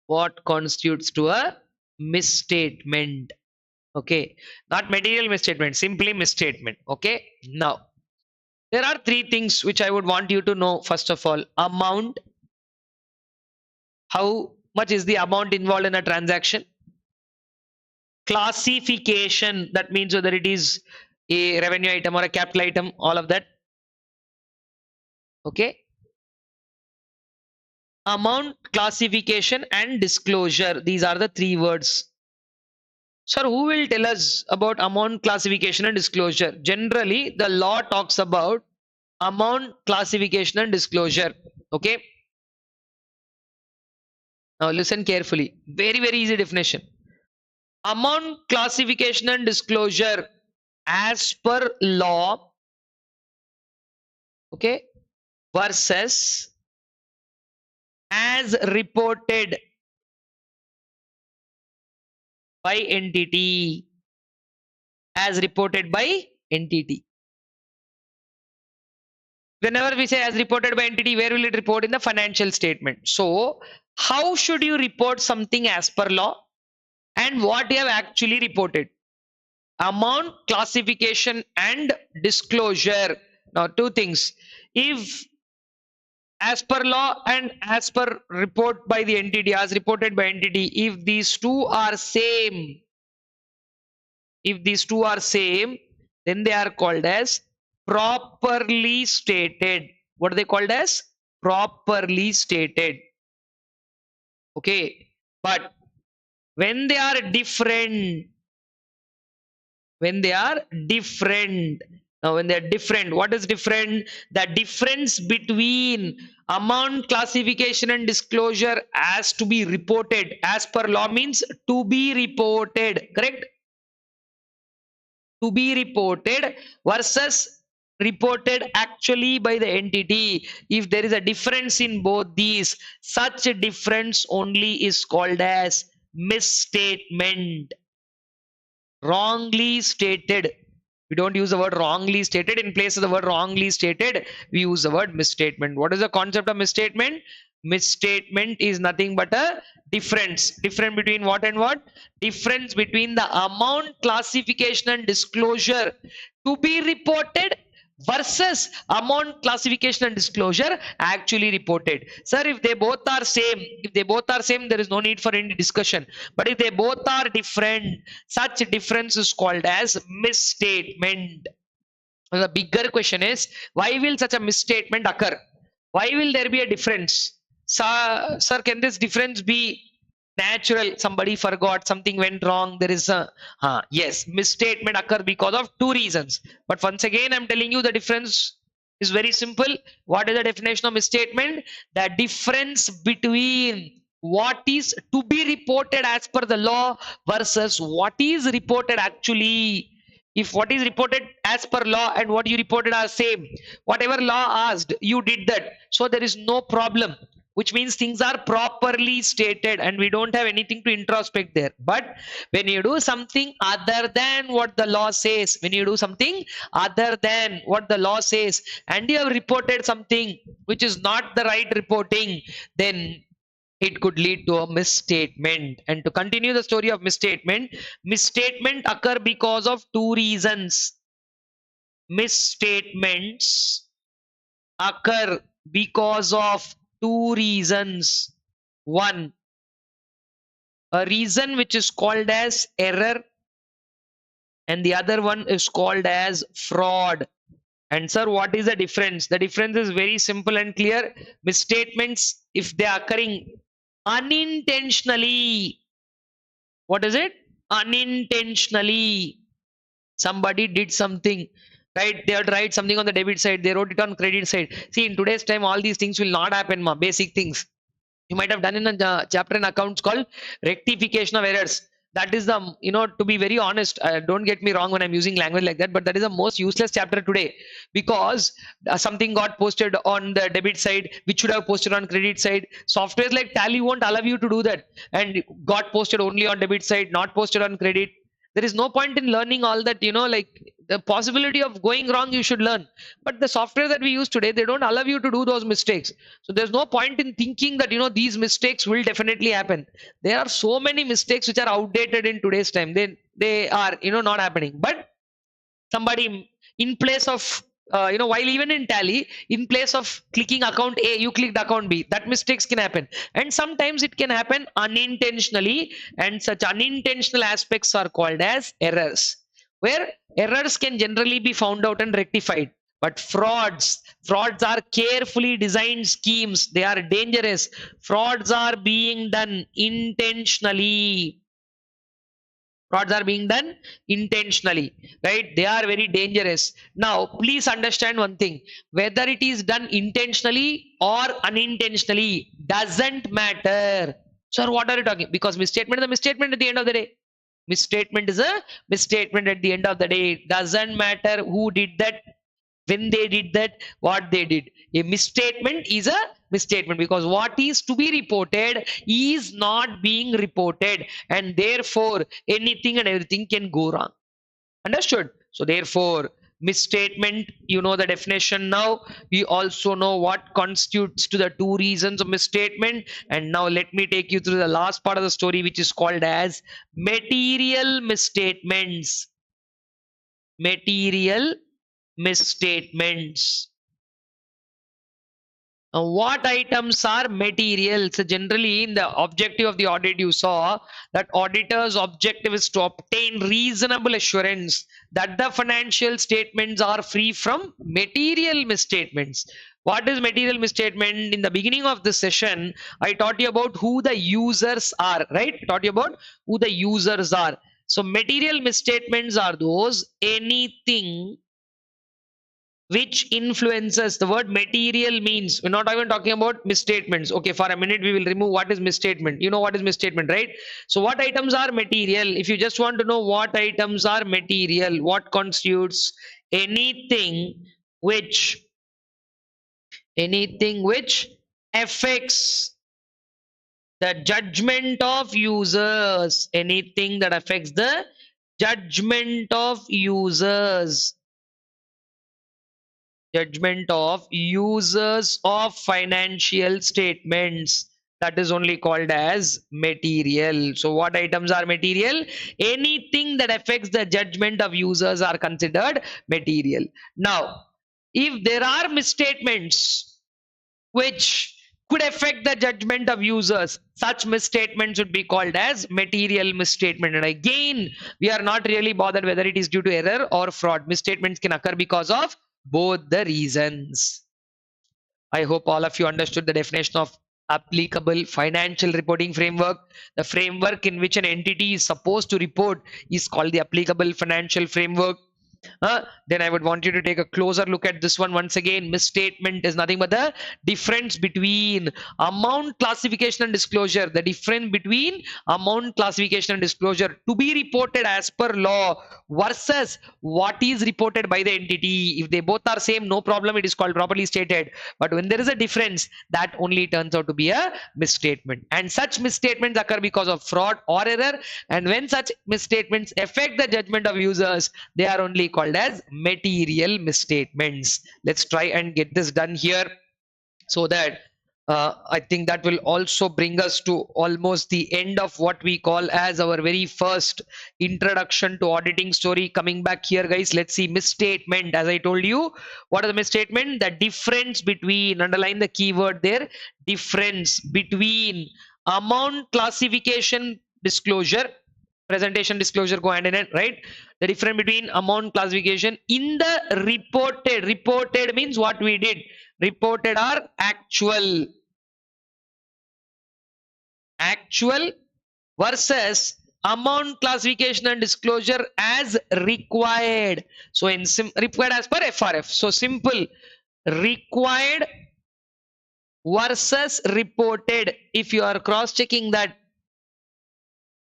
What constitutes to a misstatement? Okay, not material misstatement, simply misstatement. Okay, now there are three things which I would want you to know. First of all, amount. How much is the amount involved in a transaction? Classification, that means whether it is a revenue item or a capital item, all of that. Okay, amount, classification and disclosure, these are the three words. Sir, who will tell us about amount, classification and disclosure? Generally, the law talks about amount, classification and disclosure. Okay. Now listen carefully. Very, very easy definition. Amount, classification and disclosure as per law, okay, versus as reported by entity. As reported by entity. Whenever we say as reported by entity, where will it report? In the financial statement. So how should you report something as per law and what you have actually reported? Amount, classification and disclosure. Now two things. If as per law and as per report by the entity, as reported by entity, if these two are same, then they are called as properly stated. What are they called as? Properly stated. Okay, but when they are different, now when they are different, what is different? The difference between amount, classification and disclosure has to be reported as per law means to be reported, correct? To be reported versus reported actually by the entity. If there is a difference in both these, such a difference only is called as misstatement. Wrongly stated. We don't use the word wrongly stated. In place of the word wrongly stated, we use the word misstatement. What is the concept of misstatement? Misstatement is nothing but a difference. Difference between what and what? Difference between the amount, classification and disclosure to be reported versus amount, classification and disclosure actually reported. Sir, if they both are same, there is no need for any discussion. But if they both are different, such difference is called as misstatement. The bigger question is, why will such a misstatement occur? Why will there be a difference? Sir, can this difference be natural? Somebody forgot, something went wrong, there is a yes, misstatement occur because of two reasons. But once again, I'm telling you the difference is very simple. What is the definition of misstatement? The difference between what is to be reported as per the law versus what is reported actually. If what is reported as per law and what you reported are same, whatever law asked, you did that, so there is no problem, which means things are properly stated and we don't have anything to introspect there. But when you do something other than what the law says, and you have reported something which is not the right reporting, then it could lead to a misstatement. And to continue the story of misstatement occur because of two reasons. Misstatements occur because of two reasons. One, a reason which is called as error, and the other one is called as fraud. And sir, what is the difference? The difference is very simple and clear. Misstatements, if they are occurring unintentionally, what is it? Unintentionally. Somebody did something, right? They had write something on the debit side, they wrote it on credit side. See, in today's time, all these things will not happen, ma. Basic things you might have done in a chapter in accounts called rectification of errors. That is the, to be very honest, don't get me wrong when I'm using language like that, but that is the most useless chapter today, because something got posted on the debit side which should have posted on credit side. Softwares like Tally won't allow you to do that, and got posted only on debit side, not posted on credit. There is no point in learning all that, like the possibility of going wrong you should learn, but the software that we use today, they don't allow you to do those mistakes. So there's no point in thinking that, these mistakes will definitely happen. There are so many mistakes which are outdated in today's time. They are, not happening. But somebody, in place of, while even in Tally, in place of clicking account A, you clicked account B. That mistakes can happen. And sometimes it can happen unintentionally. And such unintentional aspects are called as errors, where errors can generally be found out and rectified. But frauds are carefully designed schemes. They are dangerous. Frauds are being done intentionally. Frauds are being done intentionally, right? They are very dangerous. Now, please understand one thing. Whether it is done intentionally or unintentionally doesn't matter. Sir, what are you talking? Because misstatement is a misstatement at the end of the day. Misstatement is a misstatement at the end of the day. It doesn't matter who did that, when they did that, what they did. A misstatement is a misstatement, because what is to be reported is not being reported, and therefore anything and everything can go wrong. Understood? So therefore, misstatement, you know the definition now. We also know what constitutes to the two reasons of misstatement. And now let me take you through the last part of the story, which is called as material misstatements. Material misstatements. What items are material? So generally, in the objective of the audit, you saw that auditor's objective is to obtain reasonable assurance that the financial statements are free from material misstatements. What is material misstatement? In the beginning of this session, I taught you about who the users are, right? I taught you about who the users are. So material misstatements are those anything which influences. The word material means, we're not even talking about misstatements. Okay, for a minute we will remove what is misstatement. You know what is misstatement, right? So what items are material? If you just want to know what items are material, what constitutes? Anything which affects the judgment of users. Anything that affects the judgment of users. Judgment of users of financial statements, that is only called as material. So what items are material? Anything that affects the judgment of users are considered material. Now, if there are misstatements which could affect the judgment of users, such misstatements would be called as material misstatement. And again, we are not really bothered whether it is due to error or fraud. Misstatements can occur because of both the reasons. I hope all of you understood the definition of applicable financial reporting framework. The framework in which an entity is supposed to report is called the applicable financial framework. Then I would want you to take a closer look at this one once again. Misstatement is nothing but the difference between amount classification and disclosure. The difference between amount classification and disclosure to be reported as per law versus what is reported by the entity. If they both are same, no problem, it is called properly stated. But when there is a difference, that only turns out to be a misstatement. And such misstatements occur because of fraud or error. And when such misstatements affect the judgment of users, they are only called as material misstatements. Let's try and get this done here, so that I think that will also bring us to almost the end of what we call as our very first introduction to auditing story. Coming back here, guys, let's see misstatement. As I told you, what is the misstatement? The difference between, underline the keyword there, difference between amount classification disclosure, presentation disclosure go hand in hand, right? The difference between amount classification in the reported means what we did, reported are actual versus amount classification and disclosure as required. So in required as per FRF. So simple, required versus reported. If you are cross checking that,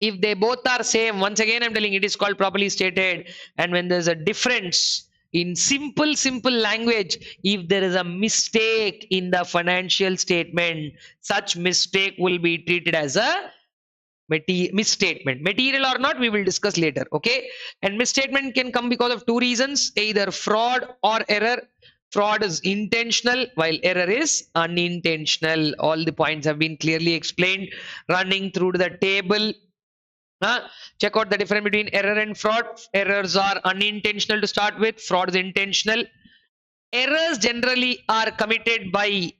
if they both are same, once again I'm telling, it is called properly stated. And when there's a difference in simple language, if there is a mistake in the financial statement, such mistake will be treated as a misstatement. Material or not, we will discuss later. Okay, and misstatement can come because of two reasons, either fraud or error. Fraud is intentional while error is unintentional. All the points have been clearly explained, running through the table. Check out the difference between error and fraud. Errors are unintentional to start with, fraud is intentional. Errors generally are committed by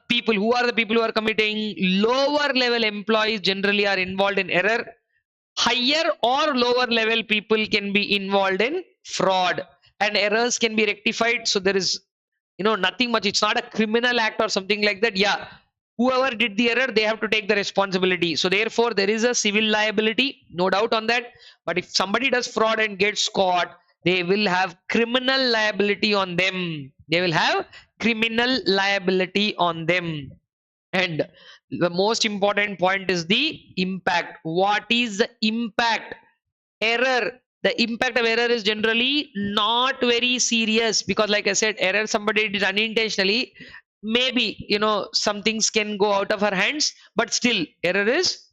people. Who are the people who are committing? Lower level employees generally are involved in error. Higher or lower level people can be involved in fraud, and errors can be rectified. So there is, nothing much. It's not a criminal act or something like that. Yeah, whoever did the error, they have to take the responsibility. So therefore there is a civil liability, no doubt on that. But if somebody does fraud and gets caught, they will have criminal liability on them. They will have criminal liability on them. And the most important point is the impact. What is the impact? Error, the impact of error is generally not very serious, because like I said, error somebody did unintentionally, maybe some things can go out of her hands, but still error is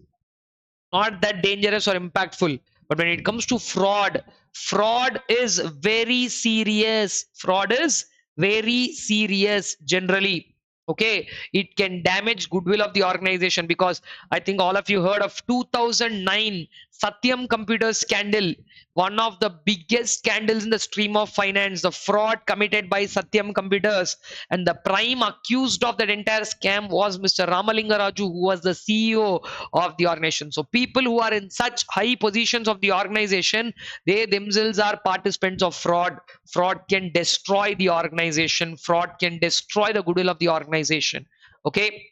not that dangerous or impactful. But when it comes to fraud, fraud is very serious. Fraud is very serious generally. Okay, it can damage goodwill of the organization, because I think all of you heard of 2009 Satyam computer scandal, one of the biggest scandals in the stream of finance, the fraud committed by Satyam computers. And the prime accused of that entire scam was Mr. Ramalinga Raju, who was the CEO of the organization. So people who are in such high positions of the organization, they themselves are participants of fraud. Fraud can destroy the organization. Fraud can destroy the goodwill of the organization. Okay,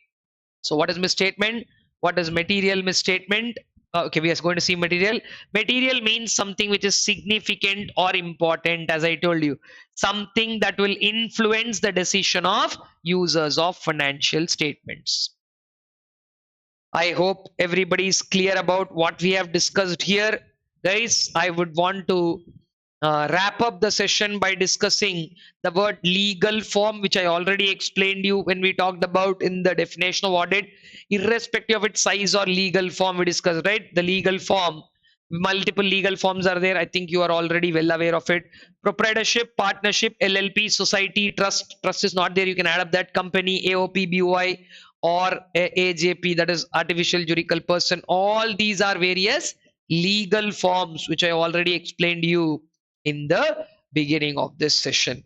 so what is misstatement? What is material misstatement? Okay, we are going to see material. Material means something which is significant or important, as I told you, something that will influence the decision of users of financial statements. I hope everybody is clear about what we have discussed here. Guys, I would want to wrap up the session by discussing the word legal form, which I already explained you when we talked about in the definition of audit. Irrespective of its size or legal form, we discussed, right? The legal form, multiple legal forms are there. I think you are already well aware of it. Proprietorship, partnership, LLP, society, trust. Trust is not there. You can add up that. Company, AOP, BOI, or AJP, that is artificial juridical person. All these are various legal forms, which I already explained you in the beginning of this session.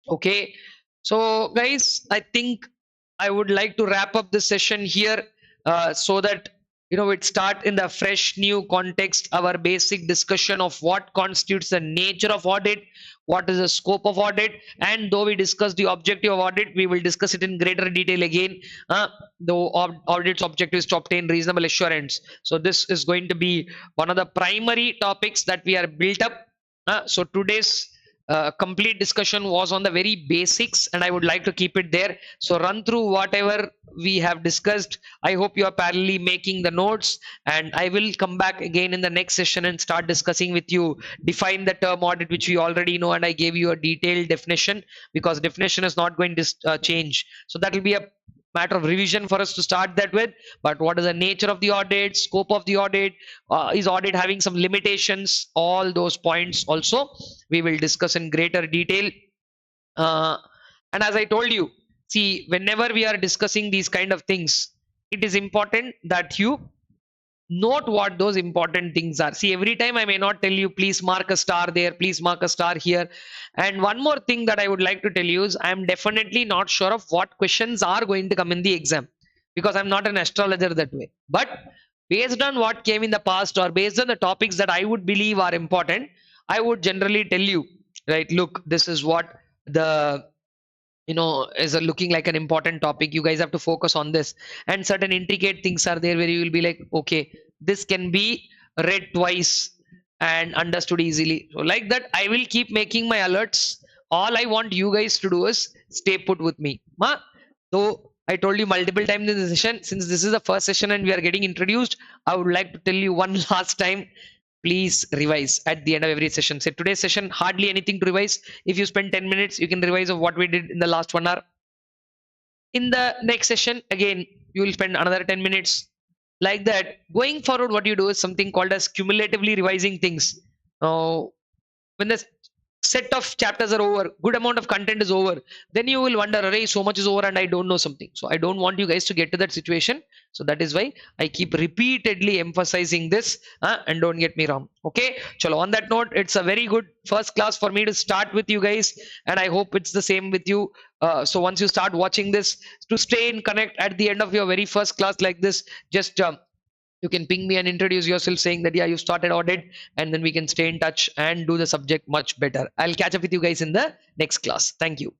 Okay, so guys, I think I would like to wrap up this session here, so that it start in the fresh new context, our basic discussion of what constitutes the nature of audit, what is the scope of audit. And though we discussed the objective of audit, we will discuss it in greater detail again. Though audit's objective is to obtain reasonable assurance, so this is going to be one of the primary topics that we are built up. So today's complete discussion was on the very basics, and I would like to keep it there. So run through whatever we have discussed. I hope you are parallelly making the notes, and I will come back again in the next session and start discussing with you, define the term audit, which we already know, and I gave you a detailed definition, because definition is not going to change. So that will be a matter of revision for us to start that with. But what is the nature of the audit, scope of the audit, is audit having some limitations, all those points also we will discuss in greater detail. And as I told you, see, whenever we are discussing these kind of things, it is important that you note what those important things are. See, every time I may not tell you, please mark a star there, please mark a star here. And one more thing that I would like to tell you is, I'm definitely not sure of what questions are going to come in the exam, because I'm not an astrologer that way. But based on what came in the past or based on the topics that I would believe are important, I would generally tell you, right? Look, this is what the is looking like an important topic. You guys have to focus on this, and certain intricate things are there where you will be like, okay, this can be read twice and understood easily. So like that, I will keep making my alerts. All I want you guys to do is stay put with me. So I told you multiple times in the session, since this is the first session and we are getting introduced, I would like to tell you one last time, please revise at the end of every session. Say today's session, hardly anything to revise. If you spend 10 minutes, you can revise of what we did in the last 1 hour. In the next session, again, you will spend another 10 minutes. Like that, going forward, what you do is something called as cumulatively revising things. When the set of chapters are over, good amount of content is over, then you will wonder, array, so much is over and I don't know something. So I don't want you guys to get to that situation. So that is why I keep repeatedly emphasizing this, and don't get me wrong. Okay, chalo, on that note, it's a very good first class for me to start with you guys, and I hope it's the same with you. So once you start watching this, to stay in connect at the end of your very first class like this, just you can ping me and introduce yourself saying that yeah, you started audit, and then we can stay in touch and do the subject much better. I'll catch up with you guys in the next class. Thank you.